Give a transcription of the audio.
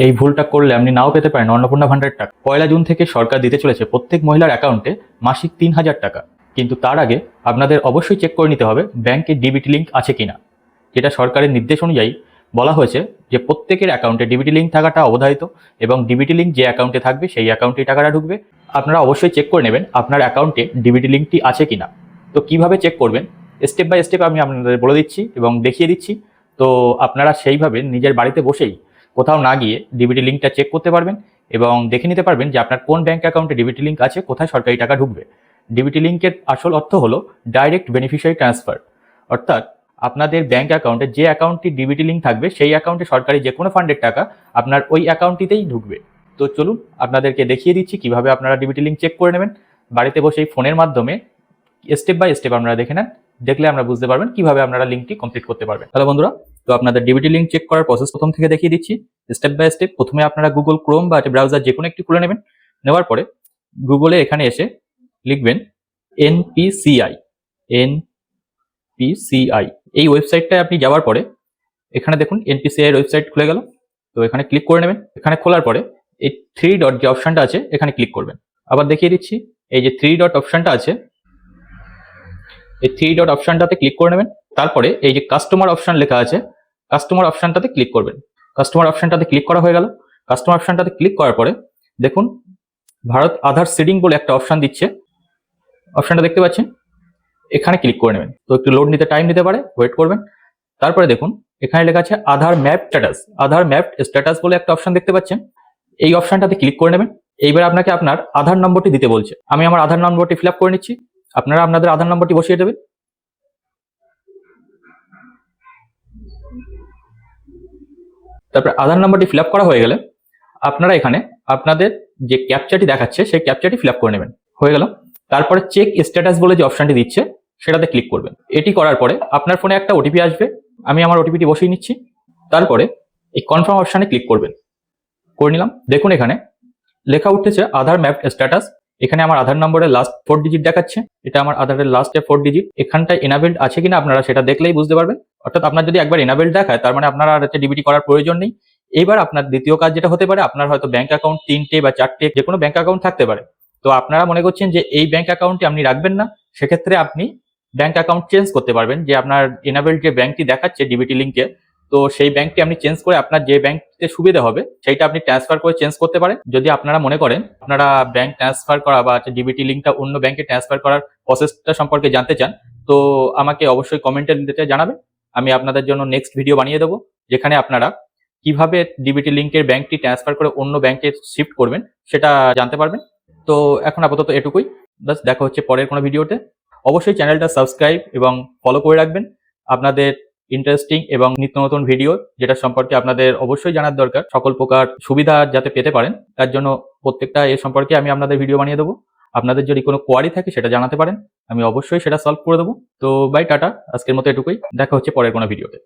এই ভুলটা করলে আপনি নাও পেতে পারেন অন্নপূর্ণা ভান্ডারের টাকা। 1 জুন থেকে সরকার দিতে চলেছে প্রত্যেক মহিলার অ্যাকাউন্টে মাসিক 3,000 টাকা। কিন্তু তার আগে আপনাদের অবশ্যই চেক করে নিতে হবে ব্যাংকে ডিবিটি লিঙ্ক আছে কিনা। যেটা সরকারের নির্দেশ অনুযায়ী বলা হয়েছে যে প্রত্যেকের অ্যাকাউন্টে ডিবিটি লিঙ্ক থাকাটা অবধারিত, এবং ডিবিটি লিঙ্ক যে অ্যাকাউন্টে থাকবে সেই অ্যাকাউন্টে টাকাটা ঢুকবে। আপনারা অবশ্যই চেক করে নেবেন আপনার অ্যাকাউন্টে ডিবিটি লিঙ্কটি আছে কিনা। তো কিভাবে চেক করবেন স্টেপ বাই স্টেপ আমি আপনাদের বলে দিচ্ছি এবং দেখিয়ে দিচ্ছি। তো আপনারা সেইভাবে নিজের বাড়িতে বসেই কোথাও না গিয়ে ডিবিটি লিঙ্কটা চেক করতে পারবেন এবং দেখে নিতে পারবেন যে আপনার কোন ব্যাংক অ্যাকাউন্টে ডিবিটি লিঙ্ক আছে, কোথায় সরকারি টাকা ঢুকবে। ডিবিটি লিঙ্কের আসল অর্থ হলো ডাইরেক্ট বেনিফিশিয়ারি ট্রান্সফার, অর্থাৎ আপনাদের ব্যাংক অ্যাকাউন্টে যে অ্যাকাউন্টটি ডিবিটি লিঙ্ক থাকবে সেই অ্যাকাউন্টে সরকারি যে কোনো ফান্ডের টাকা আপনার ওই অ্যাকাউন্টটিতেই ঢুকবে। তো চলুন আপনাদেরকে দেখিয়ে দিচ্ছি কিভাবে আপনারা ডিবিটি লিঙ্ক চেক করে নেবেন বাড়িতে বসেই ফোনের মাধ্যমে। স্টেপ বাই স্টেপ আপনারা দেখে নেন, দেখলে আমরা বুঝতে পারবেন কিভাবে আপনারা লিঙ্কটি কমপ্লিট করতে পারবেন। হ্যালো বন্ধুরা, তো আপনাদের ডিবিটি লিঙ্ক চেক করার প্রসেস প্রথম থেকে দেখিয়ে দিচ্ছি স্টেপ বাই স্টেপ। প্রথমে আপনারা গুগল ক্রোম বা ব্রাউজার যে কোনো একটি খুলে নেবেন। নেওয়ার পরে গুগলে এখানে এসে লিখবেন এনপিসিআই। এই ওয়েবসাইটটায় আপনি যাওয়ার পরে এখানে দেখুন এনপিসিআই এর ওয়েবসাইট খুলে গেল। তো এখানে ক্লিক করে নেবেন। এখানে খোলার পরে এই 3 ডট যে অপশনটা আছে এখানে ক্লিক করবেন। আবার দেখিয়ে দিচ্ছি, এই যে 3 ডট অপশনটা আছে এই 3 ডট অপশনটাতে ক্লিক করে নেবেন। তারপরে এই যে কাস্টমার অপশন লেখা আছে কাস্টমার অপশনটাতে ক্লিক করবেন। কাস্টমার অপশনটাতে ক্লিক করা হয়ে গেল। কাস্টমার অপশনটাতে ক্লিক করার পরে দেখুন ভারত আধার সিডিং বলে একটা অপশন দিচ্ছে, অপশনটা দেখতে পাচ্ছেন, এখানে ক্লিক করে নেবেন। তো একটু লোড নিতে টাইম নিতে পারে, ওয়েট করবেন। তারপরে দেখুন এখানে লেখা আছে আধার ম্যাপ স্ট্যাটাস। আধার ম্যাপ স্ট্যাটাস বলে একটা অপশন দেখতে পাচ্ছেন, এই অপশনটাতে ক্লিক করে নেবেন। এইবার আপনাকে আপনার আধার নম্বরটি দিতে বলছে। আমি আমার আধার নম্বরটি ফিল আপ করে নিচ্ছি, আপনারা আপনাদের আধার নম্বরটি বসিয়ে দেবেন। তারপর আধার নম্বরটি ফিল আপ করা হয়ে গেলে আপনারা এখানে আপনাদের যে ক্যাপচাটি দেখাচ্ছে সেই ক্যাপচাটি ফিল আপ করে নেবেন। হয়ে গেল। তারপরে চেক স্ট্যাটাস বলে যে অপশনটি দিচ্ছে সেটাতে ক্লিক করবেন। এটি করার পরে আপনার ফোনে একটা ওটিপি আসবে, আমি আমার ওটিপিটি বসিয়ে নিচ্ছি। তারপরে এই কনফার্ম অপশনে ক্লিক করবেন। করে নিলাম। দেখুন এখানে লেখা উঠেছে আধার ম্যাপ স্ট্যাটাস। এখানে আমার আধার নম্বরের লাস্ট 4 ডিজিট দেখাচ্ছে, এটা আমার আধারের লাস্ট 4 ডিজিট। এখানটায় এনাবেলড আছে কিনা আপনারা সেটা দেখলেই বুঝতে পারবেন। অর্থাৎ আপনার যদি একবার এনাবেলড দেখায় তার মানে আপনার আর ডিবিটি করার প্রয়োজন নেই। এবার আপনার দ্বিতীয় কাজ যেটা হতে পারে, আপনার হয়তো ব্যাংক অ্যাকাউন্ট 3টে বা 4টে যে কোনো ব্যাংক অ্যাকাউন্ট থাকতে পারে। তো আপনারা মনে করছেন যে এই ব্যাংক অ্যাকাউন্টটি আপনি রাখবেন না, সেক্ষেত্রে আপনি ব্যাংক অ্যাকাউন্ট চেঞ্জ করতে পারবেন। যে আপনার এনাবেলড যে ব্যাংকটি দেখাচ্ছে ডিবিটি লিঙ্কে, তো সেই ব্যাংকটি আপনি চেঞ্জ করে আপনার যে ব্যাংকতে সুবিধা হবে সেইটা আপনি ট্রান্সফার করে চেঞ্জ করতে পারেন। যদি আপনারা মনে করেন আপনারা ব্যাংক ট্রান্সফার করা বা ডিবিটি লিঙ্কটা অন্য ব্যাংকে ট্রান্সফার করার প্রসেসটা সম্পর্কে জানতে চান, তো আমাকে অবশ্যই কমেন্টের দিতে জানাবেন। আমি আপনাদের জন্য নেক্সট ভিডিও বানিয়ে দেবো যেখানে আপনারা কিভাবে ডিবিটি লিঙ্কের ব্যাংকটি ট্রান্সফার করে অন্য ব্যাংকে শিফট করবেন সেটা জানতে পারবেন। তো এখন আপাতত এটুকুই, বাস দেখা হচ্ছে পরের কোনো ভিডিওতে। অবশ্যই চ্যানেলটা সাবস্ক্রাইব এবং ফলো করে রাখবেন। আপনাদের ইন্টারেস্টিং এবং নিত্য নতুন ভিডিও যেটা সম্পর্কে আপনাদের অবশ্যই জানার দরকার, সকল প্রকার সুবিধা যাতে পেতে পারেন তার জন্য প্রত্যেকটা এ সম্পর্কে আমি আপনাদের ভিডিও বানিয়ে দেবো। আপনাদের যদি কোনো কোয়ারি থাকে সেটা জানাতে পারেন, আমি অবশ্যই সেটা সলভ করে দেবো। তো বাই, টাটা, আজকের মতো এটুকুই, দেখা হচ্ছে পরের কোনো ভিডিওতে।